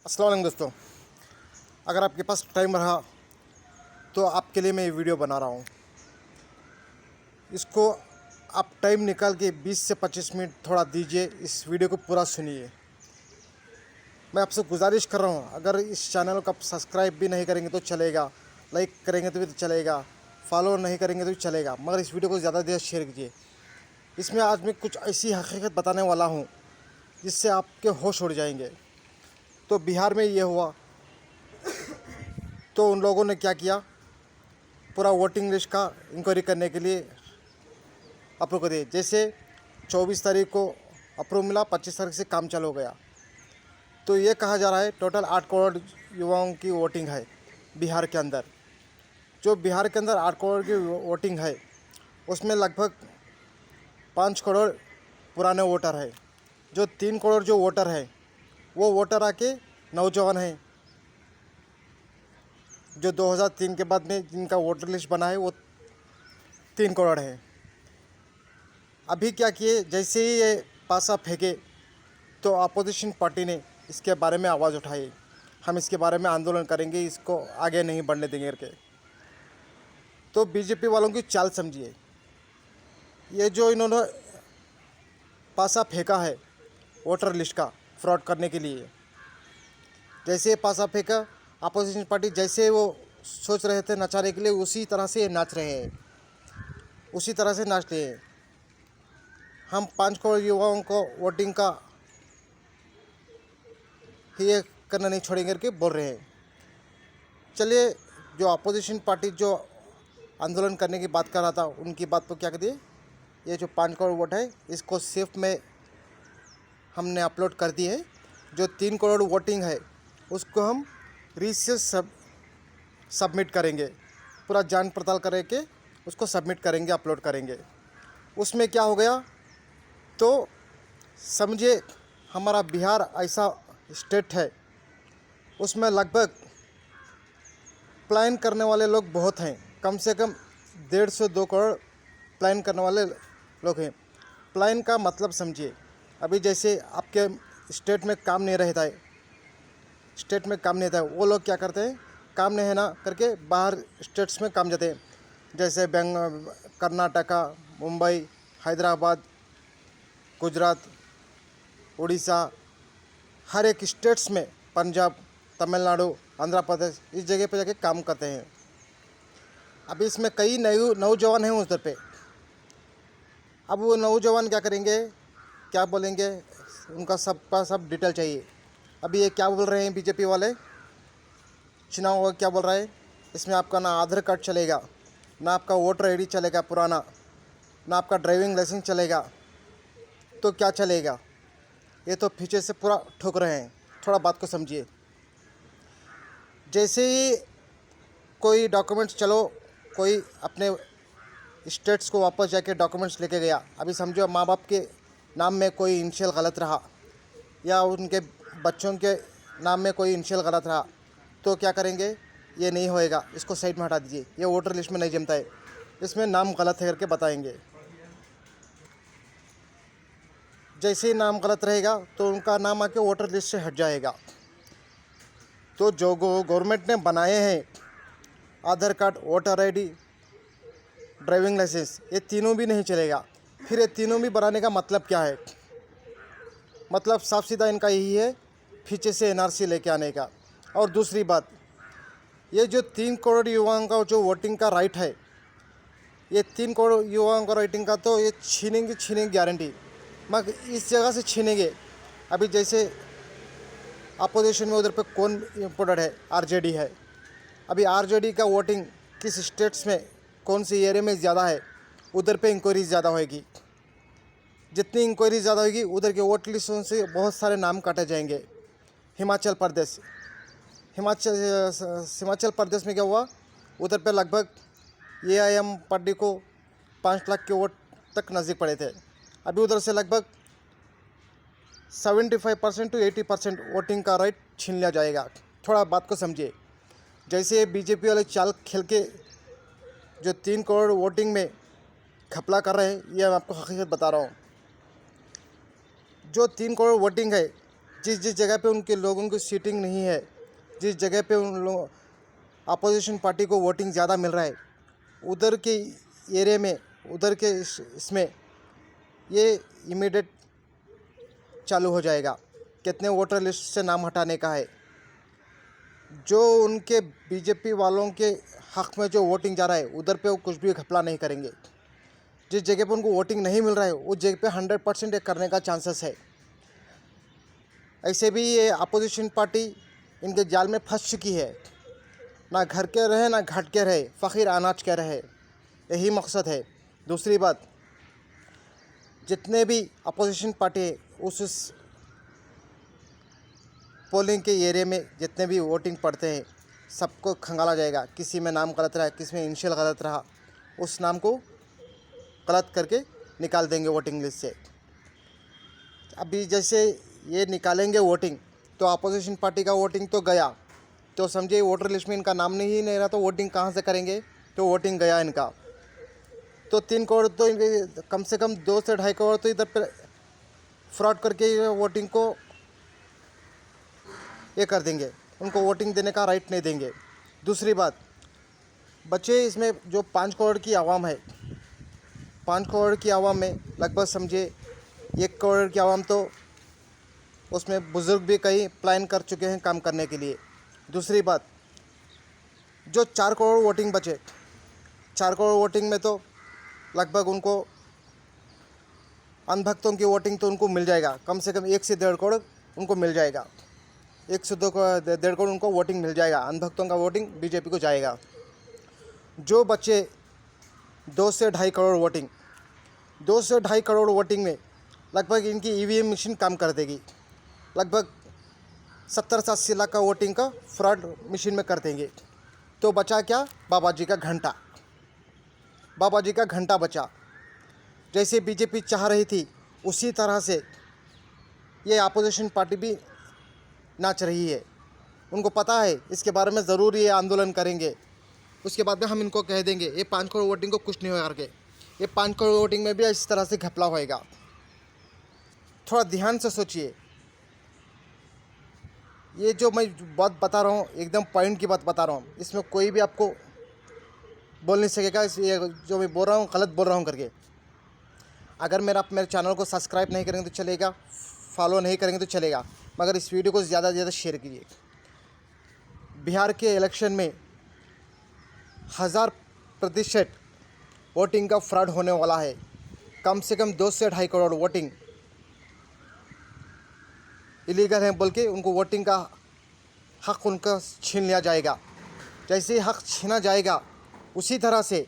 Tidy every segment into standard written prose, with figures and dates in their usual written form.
अस्सलाम वालेकुम दोस्तों। अगर आपके पास टाइम रहा तो आपके लिए मैं ये वीडियो बना रहा हूँ। इसको आप टाइम निकाल के 20 से 25 मिनट थोड़ा दीजिए, इस वीडियो को पूरा सुनिए। मैं आपसे गुजारिश कर रहा हूँ, अगर इस चैनल को आप सब्सक्राइब भी नहीं करेंगे तो चलेगा, लाइक करेंगे तो भी तो चलेगा, फॉलो नहीं करेंगे तो भी चलेगा, मगर इस वीडियो को ज़्यादा देर शेयर कीजिए। इसमें आज मैं कुछ ऐसी हकीकत बताने वाला हूँ जिससे आपके होश उड़ जाएंगे। तो बिहार में ये हुआ, तो उन लोगों ने क्या किया, पूरा वोटिंग लिस्ट का इंक्वायरी करने के लिए अप्रूव कर दिए। जैसे 24 तारीख को अप्रूव मिला, 25 तारीख से काम चालू हो गया। तो ये कहा जा रहा है टोटल 8 करोड़ युवाओं की वोटिंग है बिहार के अंदर। जो बिहार के अंदर 8 करोड़ की वोटिंग है, उसमें लगभग 5 करोड़ पुराने वोटर है। जो 3 करोड़ जो वोटर है, वो वोटर आके नौजवान हैं, जो 2003 के बाद में जिनका वोटर लिस्ट बना है वो 3 करोड़ है। अभी क्या किए, जैसे ही ये पासा फेंके तो अपोजिशन पार्टी ने इसके बारे में आवाज़ उठाई, हम इसके बारे में आंदोलन करेंगे, इसको आगे नहीं बढ़ने देंगे करके। तो बीजेपी वालों की चाल समझिए। ये जो इन्होंने पासा फेंका है वोटर लिस्ट का फ्रॉड करने के लिए, जैसे ये पासा फेंका, अपोजिशन पार्टी जैसे वो सोच रहे थे नचाने के लिए, उसी तरह से ये नाच रहे हैं, उसी तरह से नाच रहे हैं। हम 5 करोड़ युवाओं को वोटिंग का ये करना नहीं छोड़ेंगे करके बोल रहे हैं। चलिए, जो अपोजिशन पार्टी जो आंदोलन करने की बात कर रहा था, उनकी बात को क्या कर दिए, ये जो 5 करोड़ वोट है इसको सिर्फ में हमने अपलोड कर दी है। जो 3 करोड़ वोटिंग है उसको हम रीसेस सबमिट करेंगे, पूरा जांच पड़ताल करके उसको सबमिट करेंगे, अपलोड करेंगे। उसमें क्या हो गया, तो समझिए हमारा बिहार ऐसा स्टेट है, उसमें लगभग प्लान करने वाले लोग बहुत हैं, कम से कम 1.5 से 2 करोड़ प्लान करने वाले लोग हैं। प्लान का मतलब समझिए, अभी जैसे आपके स्टेट में काम नहीं रहता है, स्टेट में काम नहीं रहता है, वो लोग क्या करते हैं, काम नहीं है ना करके बाहर स्टेट्स में काम जाते हैं। जैसे कर्नाटका, मुंबई, हैदराबाद, गुजरात, उड़ीसा, हर एक स्टेट्स में, पंजाब, तमिलनाडु, आंध्र प्रदेश, इस जगह पे जाके काम करते हैं। अभी इसमें कई नौजवान हैं उधर पे। अब वो नौजवान क्या करेंगे, क्या बोलेंगे, उनका सबका सब डिटेल चाहिए। अभी ये क्या बोल रहे हैं बीजेपी वाले, चुनाव क्या बोल रहा है, इसमें आपका ना आधार कार्ड चलेगा, ना आपका वोटर आईडी चलेगा पुराना, ना आपका ड्राइविंग लाइसेंस चलेगा, तो क्या चलेगा। ये तो पीछे से पूरा ठोक रहे हैं। थोड़ा बात को समझिए। जैसे ही कोई डॉक्यूमेंट्स, चलो कोई अपने स्टेट्स को वापस जाके डॉक्यूमेंट्स लेके गया, अभी समझो माँ बाप के नाम में कोई इनिशियल गलत रहा या उनके बच्चों के नाम में कोई इनिशियल गलत रहा, तो क्या करेंगे, ये नहीं होएगा, इसको साइड में हटा दीजिए, ये वोटर लिस्ट में नहीं जमता है, इसमें नाम गलत है करके बताएंगे। जैसे ही नाम गलत रहेगा तो उनका नाम आके वोटर लिस्ट से हट जाएगा। तो जो गवर्नमेंट ने बनाए हैं Aadhaar card, voter ID, driving licence, ये तीनों भी नहीं चलेगा। फिर ये तीनों भी बनाने का मतलब क्या है, मतलब साफ सीधा इनका यही है, पीछे से एनआरसी लेके आने का। और दूसरी बात, ये जो 3 करोड़ युवाओं का जो वोटिंग का राइट है, ये 3 करोड़ युवाओं का राइटिंग का तो ये छीनेंगे गारंटी, मगर इस जगह से छीनेंगे। अभी जैसे अपोजिशन में उधर पे कौन इम्पोर्टेड है, आरजेडी है। अभी आरजेडी का वोटिंग किस स्टेट्स में, कौन सी एरिया में ज़्यादा है, उधर पे इंक्वायरी ज़्यादा होएगी। जितनी इंक्वायरी ज़्यादा होगी उधर के वोट लिस्टों से बहुत सारे नाम काटे जाएंगे। हिमाचल प्रदेश, हिमाचल प्रदेश में क्या हुआ, उधर पे लगभग एआईएम पार्टी को 5 लाख के वोट तक नज़दीक पड़े थे। अभी उधर से लगभग 75% to 80% वोटिंग का राइट छीन लिया जाएगा। थोड़ा बात को समझिए। जैसे बीजेपी वाले चाल खेल के जो 3 करोड़ वोटिंग में घपला कर रहे हैं, ये मैं आपको हकीकत बता रहा हूँ। जो 3 करोड़ वोटिंग है, जिस जिस जगह पे उनके लोगों की सीटिंग नहीं है, जिस जगह पे उन लोग अपोजिशन पार्टी को वोटिंग ज़्यादा मिल रहा है, उधर के एरिया में, उधर के इसमें ये इमीडिएट चालू हो जाएगा। कितने वोटर लिस्ट से नाम हटाने का है। जो उनके बीजेपी वालों के हक़ में जो वोटिंग जा रहा है, उधर पे वो कुछ भी घपला नहीं करेंगे। जिस जगह पे उनको वोटिंग नहीं मिल रहा है, उस जगह पे 100% करने का चांसेस है। ऐसे भी ये अपोजिशन पार्टी इनके जाल में फंस चुकी है। ना घर के रहे ना घाट के रहे, फ़कीर अनाज के रहे, यही मकसद है। दूसरी बात, जितने भी अपोजिशन पार्टी है उस पोलिंग के एरिया में जितने भी वोटिंग पड़ते हैं, सबको खंगाला जाएगा। किसी में नाम गलत रहा, किसी में इनिशियल गलत रहा, उस नाम को गलत करके निकाल देंगे वोटिंग लिस्ट से। अभी जैसे ये निकालेंगे वोटिंग, तो अपोजिशन पार्टी का वोटिंग तो गया, तो समझिए वोटर लिस्ट में इनका नाम नहीं रहा, तो वोटिंग कहाँ से करेंगे। तो वोटिंग गया इनका। तो 3 करोड़ तो इनके कम से कम 2 से 2.5 करोड़ तो इधर पर फ्रॉड करके वोटिंग को ये कर देंगे, उनको वोटिंग देने का राइट नहीं देंगे। दूसरी बात, बच्चे इसमें जो 5 करोड़ की आवाम है, 5 करोड़ की आवाम में लगभग समझिए 1 करोड़ की आवाम तो उसमें बुज़ुर्ग भी कई प्लान कर चुके हैं काम करने के लिए। दूसरी बात, जो 4 करोड़ वोटिंग बचे, 4 करोड़ वोटिंग में तो लगभग उनको अनभक्तों की वोटिंग तो उनको मिल जाएगा, कम से कम 1 से 1.5 करोड़ उनको मिल जाएगा। 1 से 1.5 करोड़ उनको वोटिंग मिल जाएगा, अनभक्तों का वोटिंग बीजेपी को जाएगा। जो बच्चे 2 से 2.5 करोड़ वोटिंग, 2 से 2.5 करोड़ वोटिंग में लगभग इनकी ईवीएम मशीन काम कर देगी। लगभग 70 से 80 लाख का वोटिंग का फ्रॉड मशीन में कर देंगे। तो बचा क्या? बाबा जी का घंटा। बाबा जी का घंटा बचा। जैसे बीजेपी चाह रही थी, उसी तरह से ये अपोजिशन पार्टी भी नाच रही है। उनको पता है इसके बारे में ज़रूर ये आंदोलन करेंगे। उसके बाद में हम इनको कह देंगे ये 5 करोड़ वोटिंग को कुछ नहीं होगा करके। ये 5 करोड़ वोटिंग में भी इस तरह से घपला होएगा। थोड़ा ध्यान से सोचिए। ये जो मैं बात बता रहा हूँ, एकदम पॉइंट की बात बता रहा हूँ। इसमें कोई भी आपको बोल नहीं सकेगा ये जो मैं बोल रहा हूँ गलत बोल रहा हूँ करके। अगर मेरे चैनल को सब्सक्राइब नहीं करेंगे तो चलेगा, फॉलो नहीं करेंगे तो चलेगा, मगर इस वीडियो को ज़्यादा से ज़्यादा शेयर कीजिए। बिहार के इलेक्शन में 1000% वोटिंग का फ्रॉड होने वाला है। कम से कम 2 से 2.5 करोड़ वोटिंग इलीगल है बोल के उनको वोटिंग का हक़ उनका छीन लिया जाएगा। जैसे ही हक़ छीना जाएगा, उसी तरह से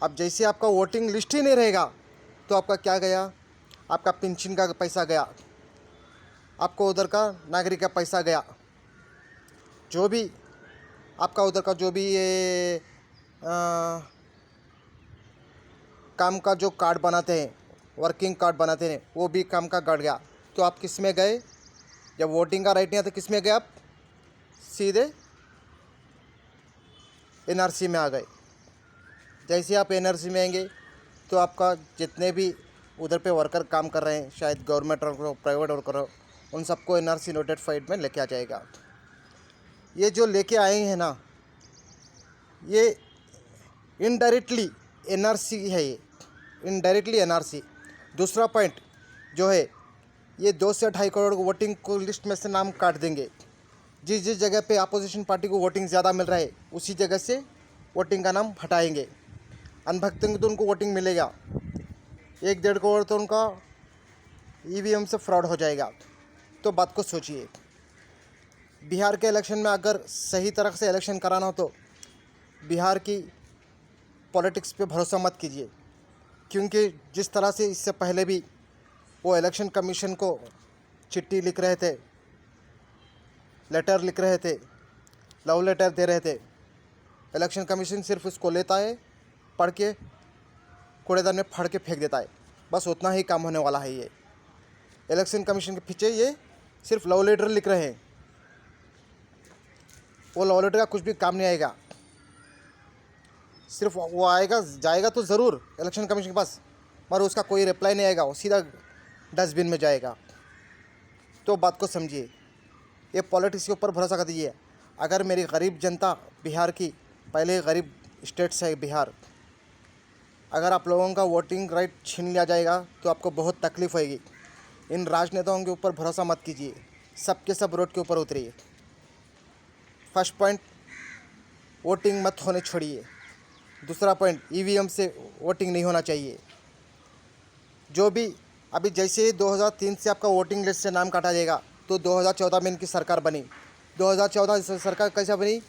अब जैसे आपका वोटिंग लिस्ट ही नहीं रहेगा, तो आपका क्या गया? आपका पेंशन का पैसा गया, आपको उधर का नागरिक का पैसा गया, जो भी आपका उधर का जो भी ये काम का जो कार्ड बनाते हैं, वर्किंग कार्ड बनाते हैं, वो भी काम का गड़ गया। तो आप किस में गए? जब वोटिंग का राइट नहीं आता, किस में गए आप? सीधे एनआरसी में आ गए। जैसे आप एनआरसी में आएंगे, तो आपका जितने भी उधर पे वर्कर काम कर रहे हैं, शायद गवर्नमेंट वर्कर हो, प्राइवेट वर्कर हो, उन सबको एनआरसी नोटिफाइड में लेके आ जाएगा। ये जो लेके आए हैं ना, ये इनडायरेक्टली एनआरसी है, ये इनडायरेक्टली एनआरसी। दूसरा पॉइंट जो है, ये 2 से 2.5 करोड़ वोटिंग को लिस्ट में से नाम काट देंगे। जिस जिस जगह पे अपोजिशन पार्टी को वोटिंग ज़्यादा मिल रहा है, उसी जगह से वोटिंग का नाम हटाएंगे। अनभक्तों को तो उनको वोटिंग मिलेगा, 1-1.5 करोड़ तो उनका ईवीएम से फ्रॉड हो जाएगा। तो बात को सोचिए। बिहार के इलेक्शन में अगर सही तरह से इलेक्शन कराना हो, तो बिहार की पॉलिटिक्स पे भरोसा मत कीजिए, क्योंकि जिस तरह से इससे पहले भी वो इलेक्शन कमीशन को चिट्ठी लिख रहे थे, लेटर लिख रहे थे, लव लेटर दे रहे थे, इलेक्शन कमीशन सिर्फ उसको लेता है, पढ़ के कूड़ेदान में फाड़ के फेंक देता है। बस उतना ही काम होने वाला है। ये इलेक्शन कमीशन के पीछे ये सिर्फ लव लेटर लिख रहे हैं। वो लव लेटर का कुछ भी काम नहीं आएगा। सिर्फ वो आएगा, जाएगा तो ज़रूर इलेक्शन कमीशन के पास, मगर उसका कोई रिप्लाई नहीं आएगा, वो सीधा डस्टबिन में जाएगा। तो बात को समझिए। ये पॉलिटिक्स के ऊपर भरोसा कर दीजिए। अगर मेरी गरीब जनता बिहार की, पहले गरीब स्टेट्स है बिहार, अगर आप लोगों का वोटिंग राइट छीन लिया जाएगा तो आपको बहुत तकलीफ़ होएगी। इन राजनेताओं के ऊपर भरोसा मत कीजिए, सबके सब रोड के ऊपर उतरिए। फर्स्ट पॉइंट, वोटिंग मत होने छोड़िए। दूसरा पॉइंट, ईवीएम से वोटिंग नहीं होना चाहिए। जो भी अभी जैसे 2003 से आपका वोटिंग लिस्ट से नाम काटा जाएगा तो 2014 में इनकी सरकार बनी। 2014 से सरकार कैसा बनी?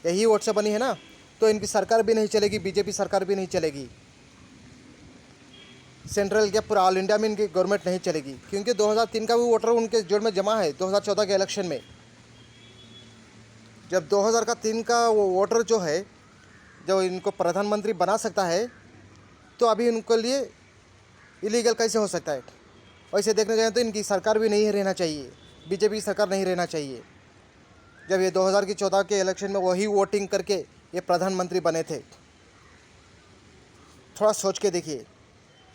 यही वोट से बनी है ना, तो इनकी सरकार भी नहीं चलेगी, बीजेपी सरकार भी नहीं चलेगी। सेंट्रल के पूरा ऑल इंडिया में इनकी गवर्नमेंट नहीं चलेगी, क्योंकि 2003 का भी वोटर उनके जोड़ में जमा है 2014 के इलेक्शन में। जब 2003 का वो वोटर जो है, जो इनको प्रधानमंत्री बना सकता है, तो अभी उनके लिए इलीगल कैसे हो सकता है? वैसे देखने जाए तो इनकी सरकार भी नहीं रहना चाहिए, बीजेपी की सरकार नहीं रहना चाहिए। जब ये 2014 के इलेक्शन में वही वोटिंग करके ये प्रधानमंत्री बने थे। थोड़ा सोच के देखिए।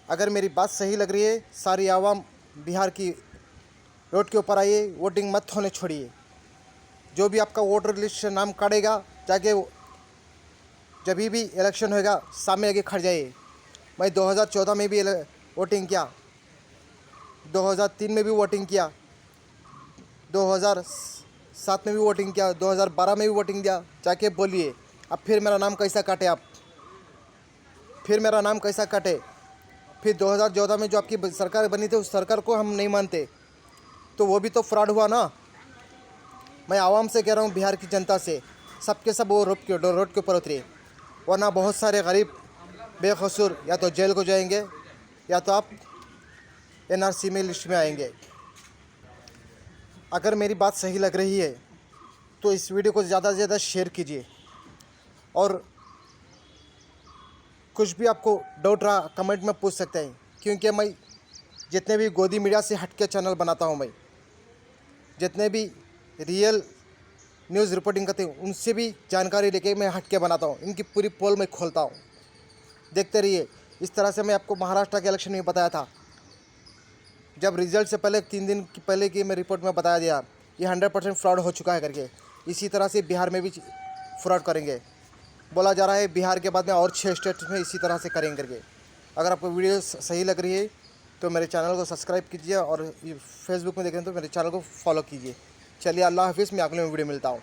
अगर मेरी बात सही लग रही है, सारी आवाम बिहार की रोड के ऊपर आइए, वोटिंग मत होने छोड़िए। जो भी आपका वोटर लिस्ट से नाम काटेगा, जाके जब भी इलेक्शन होएगा सामने आके खड़ जाइए। मैं 2014 में भी वोटिंग किया, 2003 में भी वोटिंग किया, 2007 में भी वोटिंग किया, 2012 में भी वोटिंग किया। जाके बोलिए अब फिर मेरा नाम कैसा काटे आप, फिर मेरा नाम कैसा काटे। फिर 2014 में जो आपकी सरकार बनी थी उस सरकार को हम नहीं मानते, तो वो भी तो फ्रॉड हुआ ना। मैं आवाम से कह रहा हूँ, बिहार की जनता से, सबके सब वो रोड के ऊपर उतरिए, वरना बहुत सारे गरीब बेकसूर या तो जेल को जाएंगे या तो आप एनआरसी में लिस्ट में आएंगे। अगर मेरी बात सही लग रही है तो इस वीडियो को ज़्यादा से ज़्यादा शेयर कीजिए, और कुछ भी आपको डाउट रहा कमेंट में पूछ सकते हैं, क्योंकि मैं जितने भी गोदी मीडिया से हट के चैनल बनाता हूँ, मैं जितने भी रियल न्यूज़ रिपोर्टिंग करते हैं उनसे भी जानकारी लेके मैं हट के बनाता हूँ, इनकी पूरी पोल मैं खोलता हूँ। देखते रहिए। इस तरह से मैं आपको महाराष्ट्र के इलेक्शन में बताया था, जब रिजल्ट से पहले 3 दिन पहले की मैं रिपोर्ट में बताया दिया ये 100% फ्रॉड हो चुका है करके। इसी तरह से बिहार में भी फ्रॉड करेंगे, बोला जा रहा है बिहार के बाद में और 6 स्टेट्स में इसी तरह से करेंगे करके। अगर आपको वीडियो सही लग रही है तो मेरे चैनल को सब्सक्राइब कीजिए, और फेसबुक में देख रहे हैं तो मेरे चैनल को फॉलो कीजिए। चलिए, अल्लाह हाफिज़। मैं अगले वीडियो मिलता हूँ।